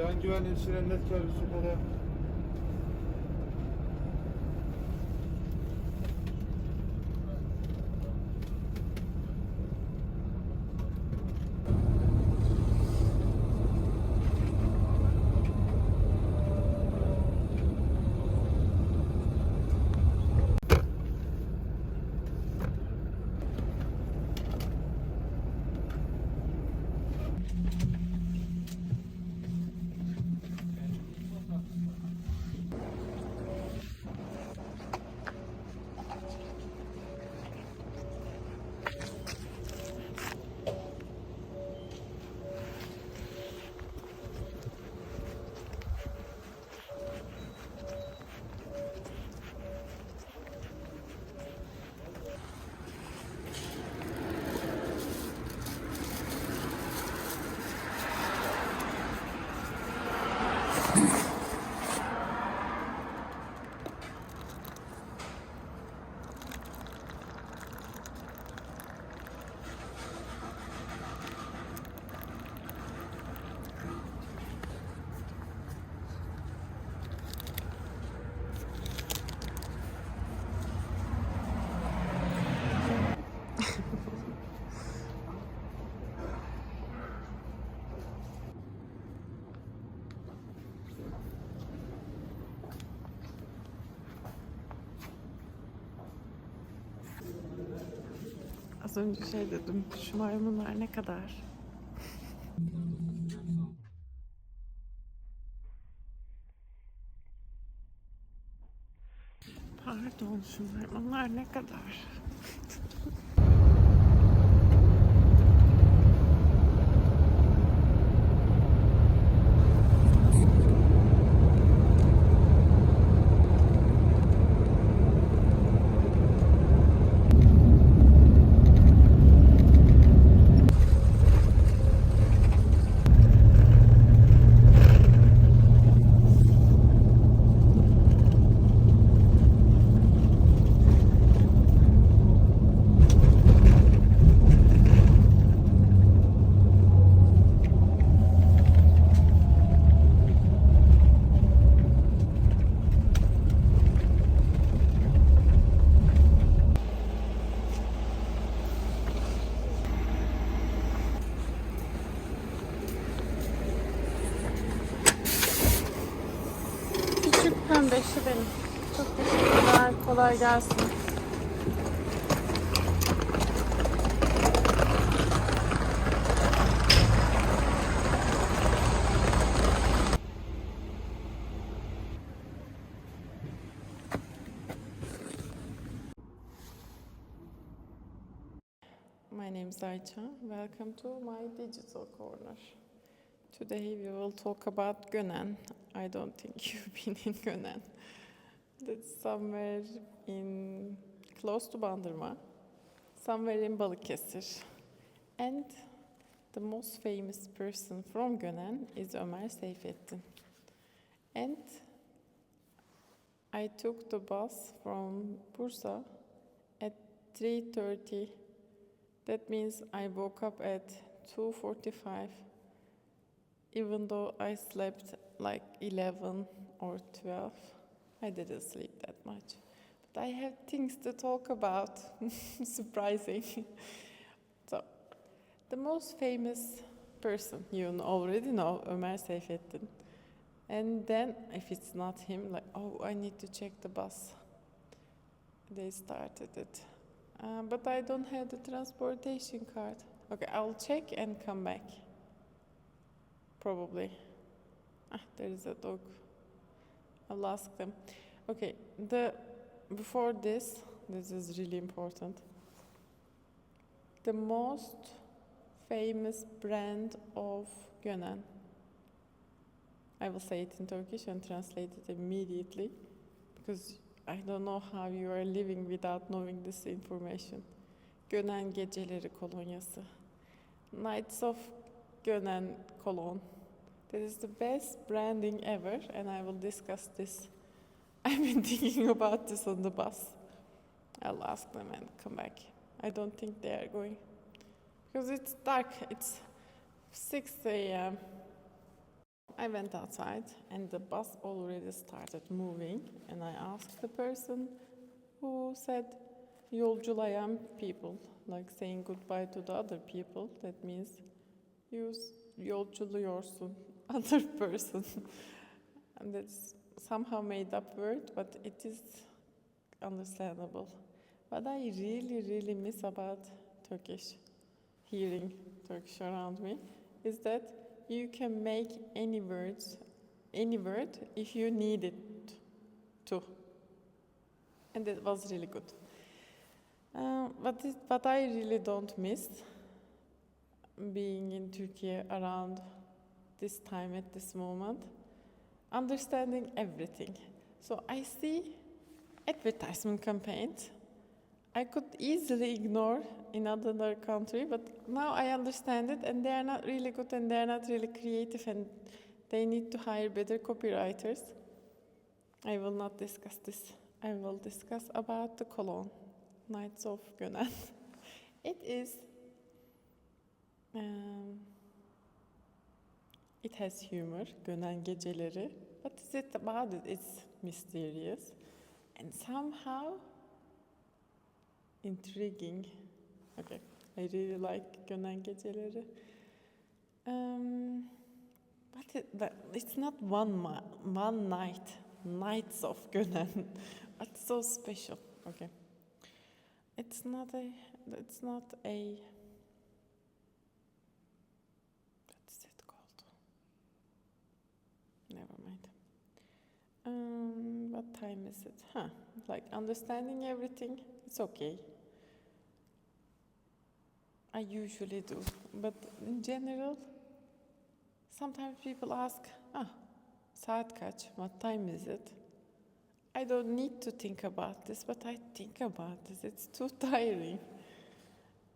Can güvenliği sirenlet servislere. Az önce şey dedim, şu maymunlar ne kadar? Pardon, şu maymunlar ne kadar? Küçük pembeşi benim. Çok teşekkürler. Kolay gelsin. My name is Ayça. Welcome to my digital corner. Today we will talk about Gönen. I don't think you've been in Gönen. That's somewhere in close to Bandırma, somewhere in Balıkesir. And the most famous person from Gönen is Ömer Seyfettin. And I took the bus from Bursa at 3:30. That means I woke up at 2:45, even though I slept like 11 or 12. I didn't sleep that much. But I have things to talk about. Surprising. So, the most famous person you already know, Ömer Seyfettin. And then, if it's not him, like, oh, I need to check the bus. They started it. But I don't have the transportation card. Okay, I'll check and come back. Probably. There is a dog. I'll ask them. Okay, before this is really important. The most famous brand of Gönen. I will say it in Turkish and translate it immediately because I don't know how you are living without knowing this information. Gönen Geceleri Kolonyası. Nights of Gönen Cologne. That is the best branding ever, and I will discuss this. I've been thinking about this on the bus. I'll ask them and come back. I don't think they are going. Because it's dark, it's 6 a.m. I went outside and the bus already started moving, and I asked the person who said yolculayan people, like saying goodbye to the other people. That means you yolculuyorsun, other person. And that's somehow made up word, but it is understandable. What I really, really miss about Turkish, hearing Turkish around me, is that you can make any word if you need it to. And it was really good. But I really don't miss being in Turkey around this time at this moment, understanding everything. So I see advertisement campaigns I could easily ignore in another country, but now I understand it, and they are not really good, and they are not really creative, and they need to hire better copywriters. I will not discuss this. I will discuss about the Cologne, Nights of Gönen. It is, it has humor, Gönen Geceleri, but is it about it? It's mysterious, and somehow intriguing. Okay, I really like Gönen Geceleri. But it's not one night, Nights of Gönen. What's so special? Okay, it's not a. What's it called? Never mind. What time is it? Like understanding everything. It's okay. I usually do, but in general, sometimes people ask, saat kaç? What time is it? I don't need to think about this, but I think about this. It's too tiring.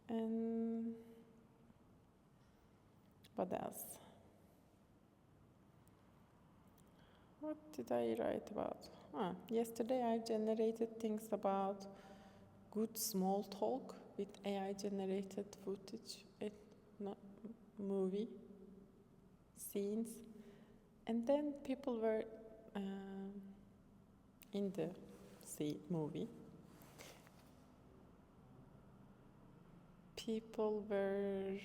And what else? What did I write about? Yesterday I generated things about good small talk with AI-generated footage, movie scenes, and then people were in the movie. People were.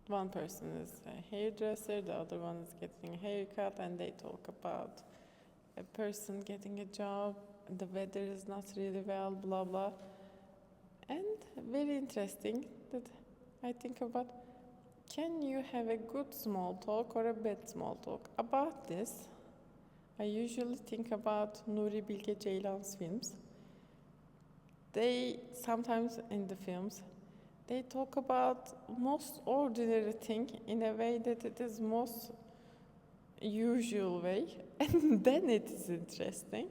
One person is a hairdresser, the other one is getting a haircut, and they talk about a person getting a job. The weather is not really well, blah blah. And very interesting that I think about, can you have a good small talk or a bad small talk? About this, I usually think about Nuri Bilge Ceylan's films. They sometimes in the films, they talk about most ordinary thing in a way that it is most usual way, and then it is interesting.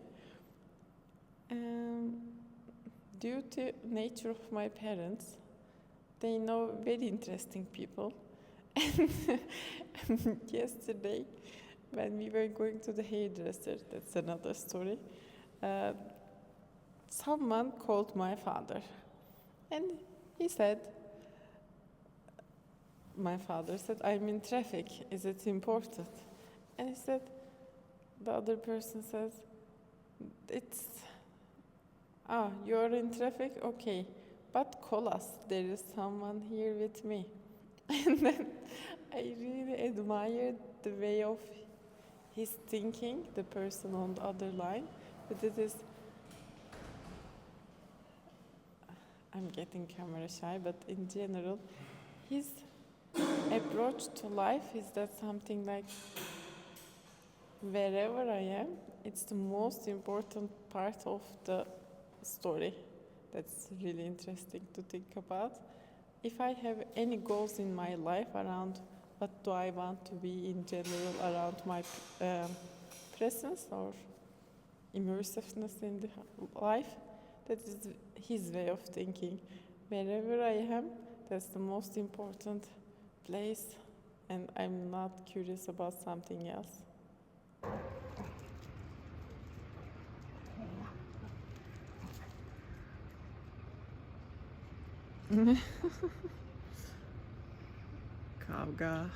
Due to nature of my parents, they know very interesting people. And yesterday, when we were going to the hairdresser, that's another story, someone called my father. And he said, my father said, I'm in traffic, is it important? And he said, the other person says, you're in traffic? Okay, but call us, there is someone here with me. And then I really admired the way of his thinking, the person on the other line, but it is, I'm getting camera shy, but in general, his approach to life is that something like, wherever I am, it's the most important part of the story. That's really interesting to think about. If I have any goals in my life around what do I want to be in general around my presence or immersiveness in the life, that is his way of thinking. Wherever I am, that's the most important place, and I'm not curious about something else. Kavga.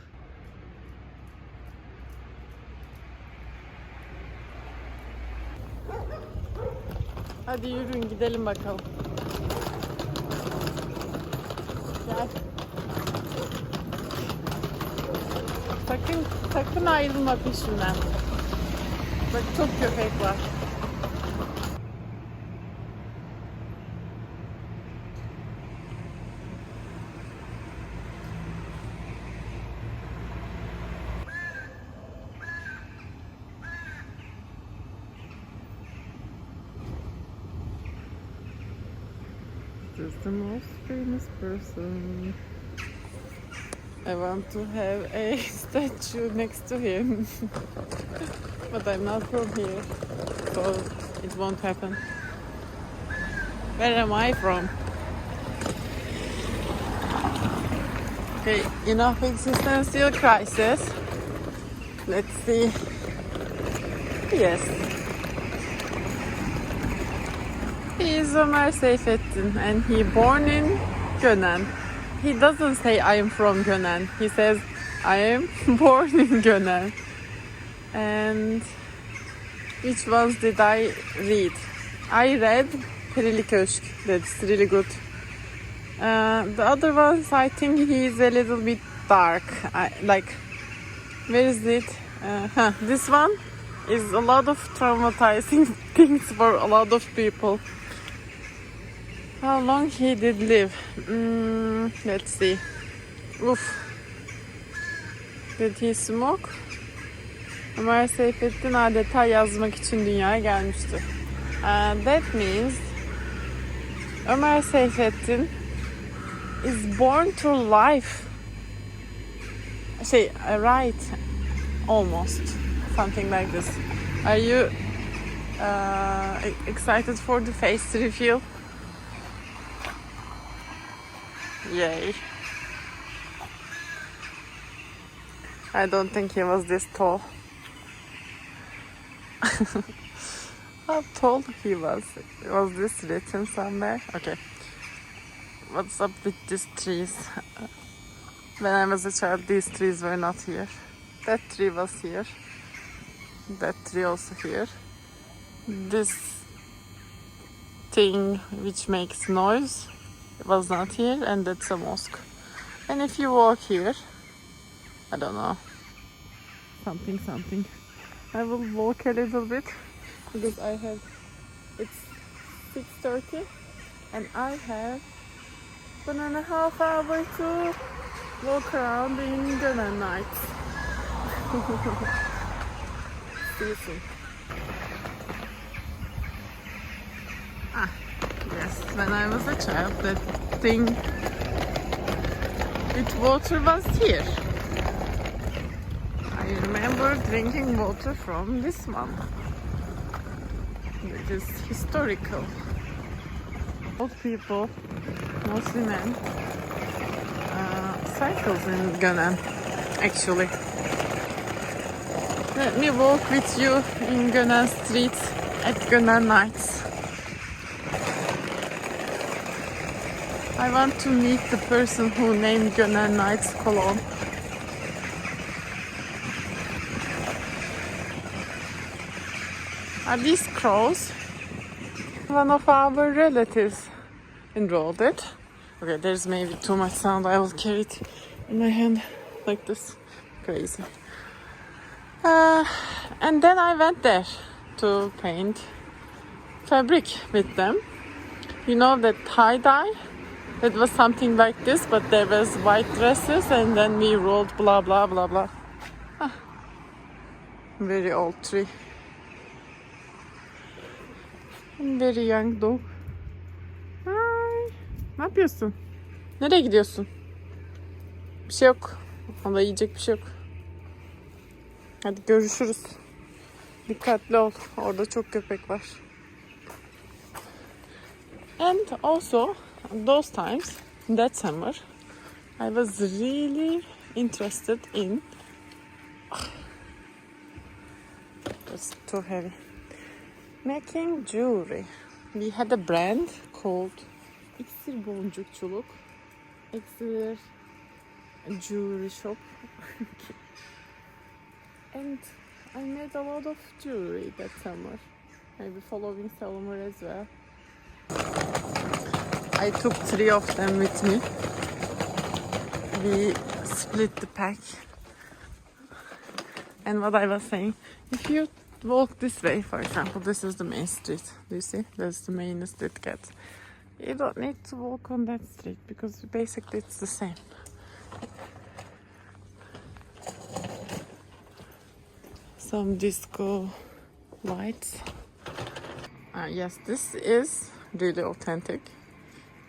Hadi yürüyün gidelim bakalım. Gel. Sakın ayrılma peşimden. Bak çok köpek var. This is the most famous person. I want to have a statue next to him. But I'm not from here, so it won't happen. Where am I from? Okay, enough existential crisis. Let's see. Yes. He is Ömer Seyfettin and he born in Gönen. He doesn't say I am from Gönen. He says I am born in Gönen. And which ones did I read? I read Perili Köşk. That's really good. The other ones, I think he is a little bit dark. Where is it? This one is a lot of traumatizing things for a lot of people. How long he did live? Let's see. Oof. Did he smoke? Ömer Seyfettin adeta yazmak için dünyaya gelmişti. That means Ömer Seyfettin is born to life. Right, almost something like this. Are you excited for the face reveal? Yay! I don't think he was this tall. How tall he was? Was this written somewhere? Okay. What's up with these trees? When I was a child, these trees were not here. That tree was here. That tree also here. This thing which makes noise was not here, and that's a mosque. And if you walk here, I don't know, something. I will walk a little bit because it's 6:30 and I have 1.5 hours to walk around in Gönen Nights. See you soon. Yes, when I was a child, that thing with water was here. I remember drinking water from this one. It is historical. Old people, mostly men, cycles in Gönen, actually. Let me walk with you in Gönen streets at Gönen Nights. I want to meet the person who named Gönen Nights Cologne. Are these crows? One of our relatives enrolled it. Okay, there's maybe too much sound. I will carry it in my hand like this. Crazy. And then I went there to paint fabric with them. You know that tie-dye? It was something like this, but there was white dresses and then we rolled blah blah blah blah. Very old tree. Very young dog. Hi. Ne yapıyorsun? Nereye gidiyorsun? Bir şey yok. Onda yiyecek bir şey yok. Hadi görüşürüz. Dikkatli ol. Orada çok köpek var. And also, those times, that summer, I was really interested in... That's too heavy. Making jewelry. We had a brand called İksir Boncukçuluk. İksir Jewelry Shop. And I made a lot of jewelry that summer. Maybe following Salomon as well. I took 3 of them with me. We split the pack. And what I was saying, if you walk this way, for example, this is the main street. Do you see? That's the main street gets. You don't need to walk on that street because basically it's the same. Some disco lights. Yes, this is really authentic.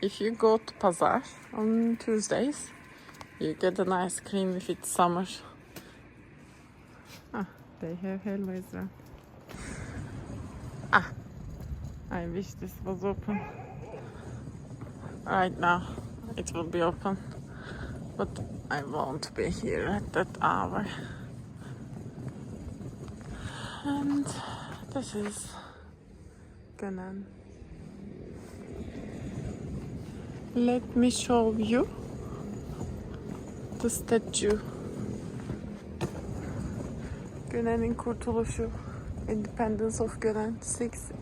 If you go to Pazar on Tuesdays, you get an ice cream if it's summer. They have helva as well. I wish this was open. Right now, it will be open. But I won't be here at that hour. And this is Gönen. Let me show you the statue. Gönen'in kurtuluşu, Independence of Gönen, 6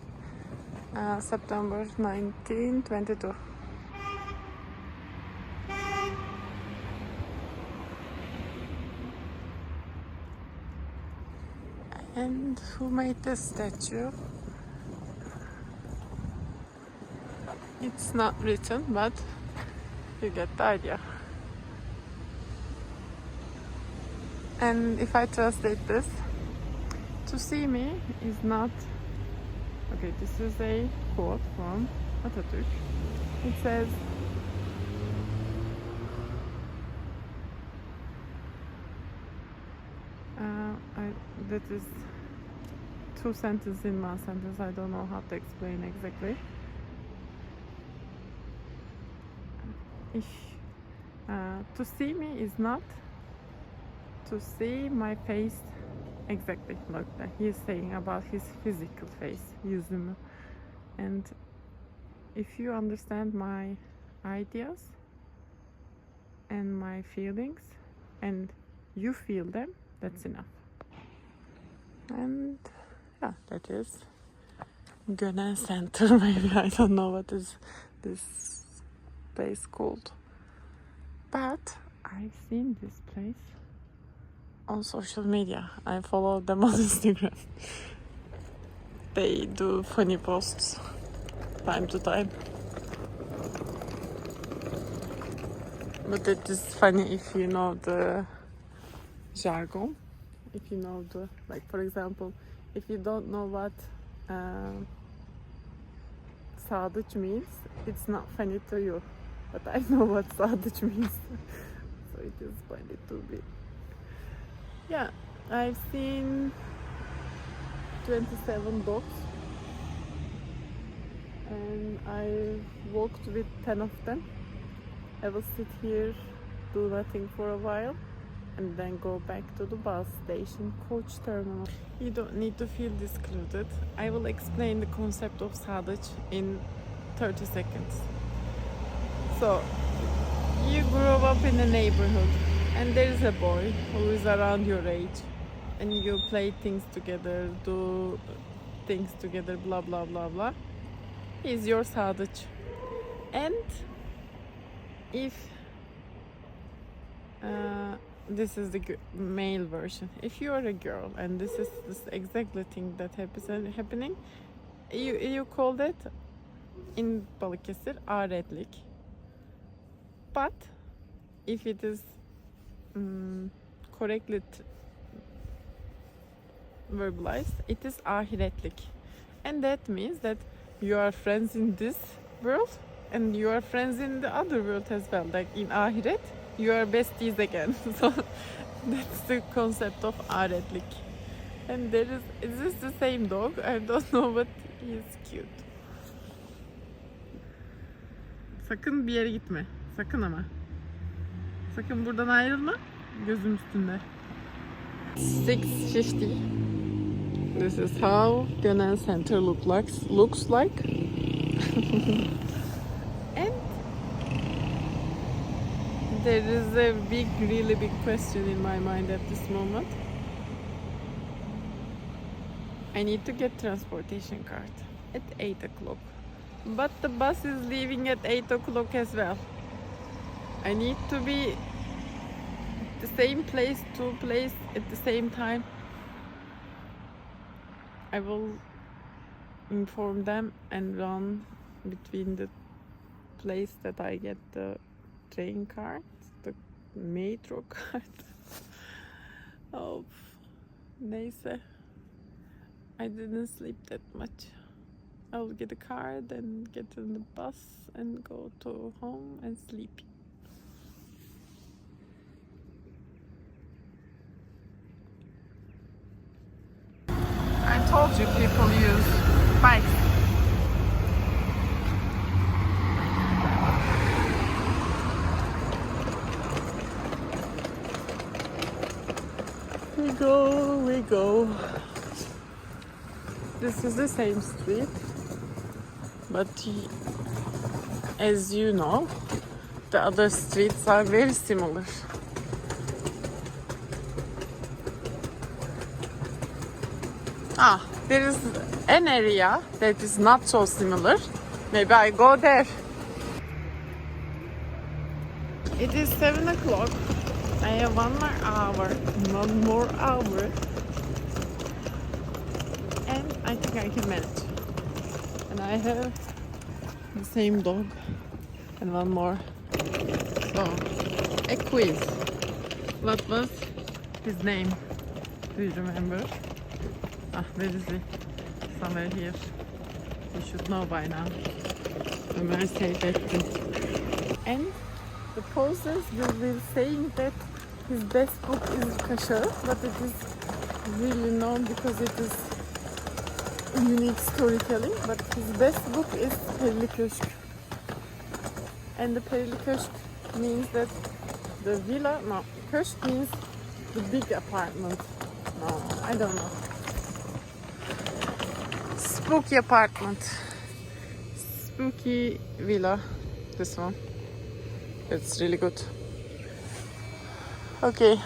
September 1922. And who made this statue? It's not written, but you get the idea. And if I translate this, to see me is not... Okay, this is a quote from Atatürk. It says, that is 2 sentences in 1 sentence. I don't know how to explain exactly. To see me is not to see my face exactly like that. He's saying about his physical face, yüzümü. And if you understand my ideas and my feelings and you feel them, that's enough. And yeah, that is Gönen Center. Maybe I don't know what is this place called, but I've seen this place on social media. I follow them on Instagram. They do funny posts time to time, but it is funny if you know the jargon. If you know the, like, for example, if you don't know what sadıç means, it's not funny to you. But I know what sadıç means. So it is funny to me. Yeah, I've seen 27 dogs. And I walked with 10 of them. I will sit here, do nothing for a while, and then go back to the bus station, coach terminal. You don't need to feel discluded. I will explain the concept of sadıç in 30 seconds. So, you grow up in a neighborhood and there is a boy who is around your age and you play things together, do things together, blah blah blah blah. He's your sadıç. And if this is the male version. If you are a girl and this is this exactly thing that happening, you call that in Balıkesir ahiretlik. But if it is correctly verbalized, it is ahiretlik, and that means that you are friends in this world and you are friends in the other world as well. Like in ahiret, you are besties again. So that's the concept of ahiretlik. And is this the same dog? I don't know, but he's cute. Sakın bir yere gitme. Sakın ama. Sakın buradan ayrılma. Gözüm üstünde. 6:50. This is how Gönen Center looks like. And there is a really big question in my mind at this moment. I need to get transportation card at 8 o'clock. But the bus is leaving at 8 o'clock as well. I need to be the same place, two places at the same time. I will inform them and run between the place that I get the train card, the metro card. Of neyse. I didn't sleep that much. I will get a card and get in the bus and go to home and sleep. I told you people use bikes. We go. This is the same street, but as you know, the other streets are very similar. There is an area that is not so similar. Maybe I go there. It is 7 o'clock. I have one more hour, and I think I can manage. And I have the same dog and one more. So, a quiz. What was his name? Do you remember? Where is he? Somewhere here. You should know by now. Ömer Seyfettin. And the posters will be saying that his best book is Kaşar, but it is really known because it is unique storytelling. But his best book is Perili Köşk. And the Perili Köşk means that the villa, no, Köşk means the big apartment. No, I don't know. Spooky apartment. Spooky villa. This one. It's really good. Okay.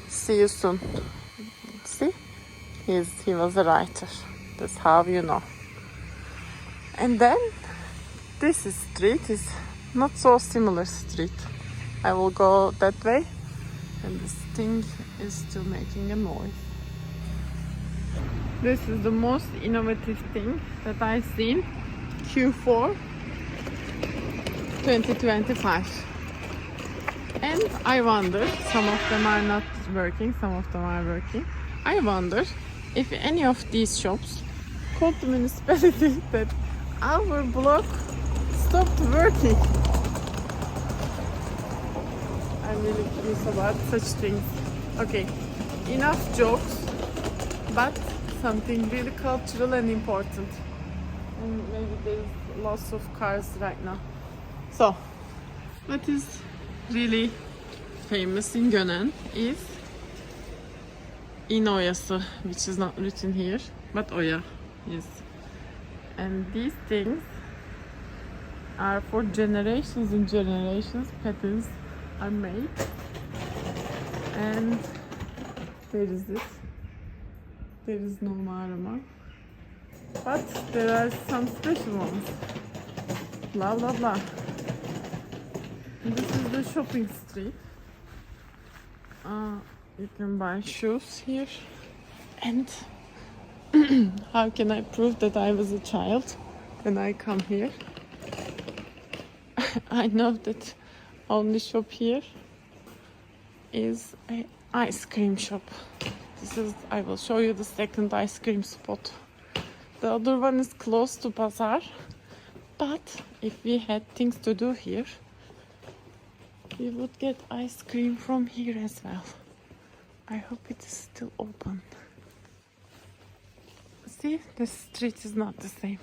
See you soon. See? He was a writer. That's how you know. And then this street is not so similar street. I will go that way, and this thing is still making a noise. This is the most innovative thing that I've seen. Q4 2025. And I wonder, some of them are not working, some of them are working. I wonder if any of these shops called the municipality that our block stopped working. I'm really curious about such things. Okay, enough jokes, but something really cultural and important. And maybe there's lots of cars right now. So, what is really famous in Gönen is İn Oyası, which is not written here, but Oya is. And these things are for generations and generations. Patterns are made. And where is this? There is no marama. But there are some special ones. Blah blah blah. This is the shopping street. You can buy shoes here. And how can I prove that I was a child when I come here? I know that only shop here is an ice cream shop. I will show you the second ice cream spot. The other one is close to Bazaar, but if we had things to do here, we would get ice cream from here as well. I hope it is still open. See, the street is not the same.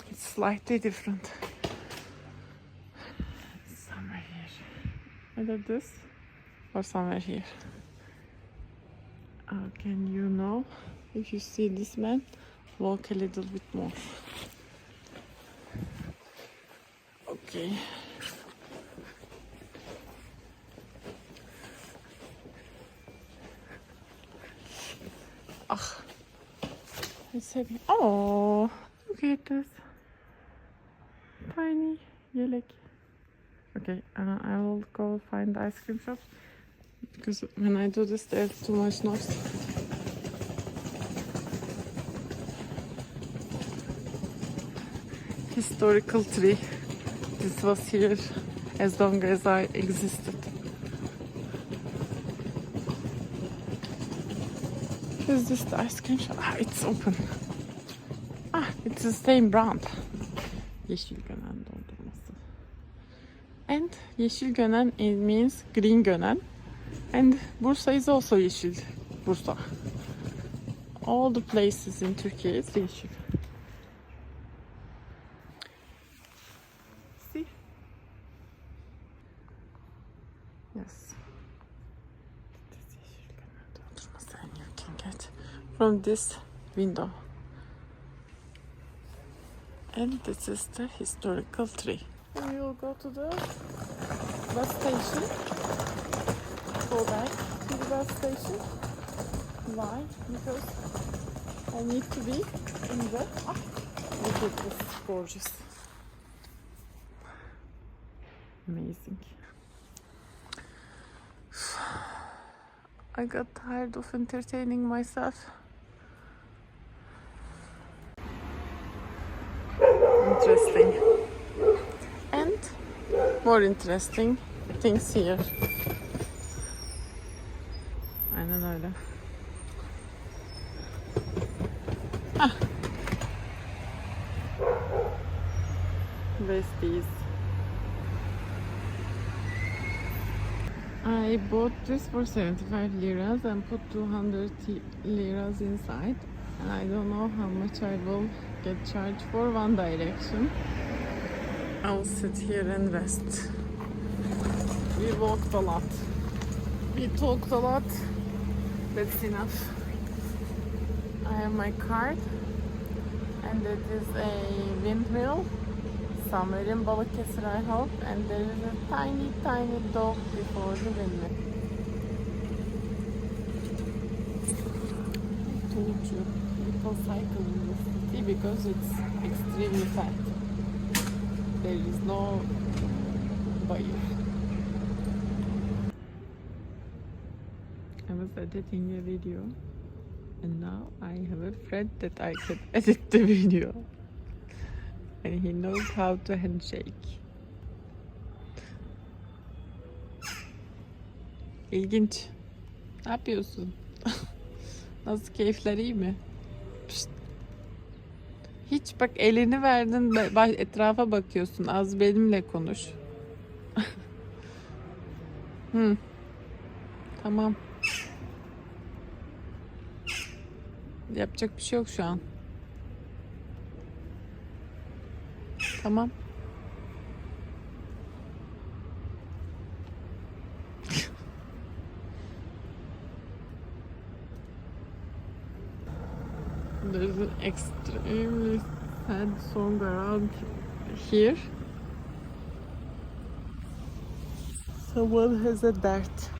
It's slightly different. Somewhere here. Either this or somewhere here. Can you know if you see this man? Walk a little bit more. Okay. It's heavy. Oh, look at this tiny yelek. Okay, I will go find ice cream shops because when I do this, there's too much noise. Historical tree. This was here as long as I existed. Is this the ice cream shop? Ah, it's open. Ah, it's the same brand. Yeşil Gönen dondurması. And Yeşil Gönen, it means green Gönen. And Bursa is also Yeşil Bursa. All the places in Turkey is Yeşil. See? Yes. This is Yeşil Gönen dondurması, and you can get from this window. And this is the historical tree. And we will go to the bus station. Go back to the bus station. Why? Because I need to be in the... Ah, look at this, gorgeous. Amazing. I got tired of entertaining myself. Interesting. And more interesting things here. Aynen öyle. Ah. Besties. I bought this for 75 liras and put 200 liras inside. And I don't know how much I will get charged for One Direction. I'll sit here and rest. We walked a lot. We talked a lot. That's enough. I have my card. And it is a windmill. Somewhere in Balıkesir, I hope. And there is a tiny, tiny dog before the windmill. I told you. People cycle in the city because it's extremely fat. There is no bayır. I was editing a video and now I have a friend that I can edit the video. And he knows how to handshake. İlginç. Ne yapıyorsun? Nasıl, keyifler iyi mi? Pişt. Hiç bak, elini verdin, etrafa bakıyorsun. Az benimle konuş. Tamam. Yapacak bir şey yok şu an. Tamam. There's an extremely sad song around here. Someone has a dart.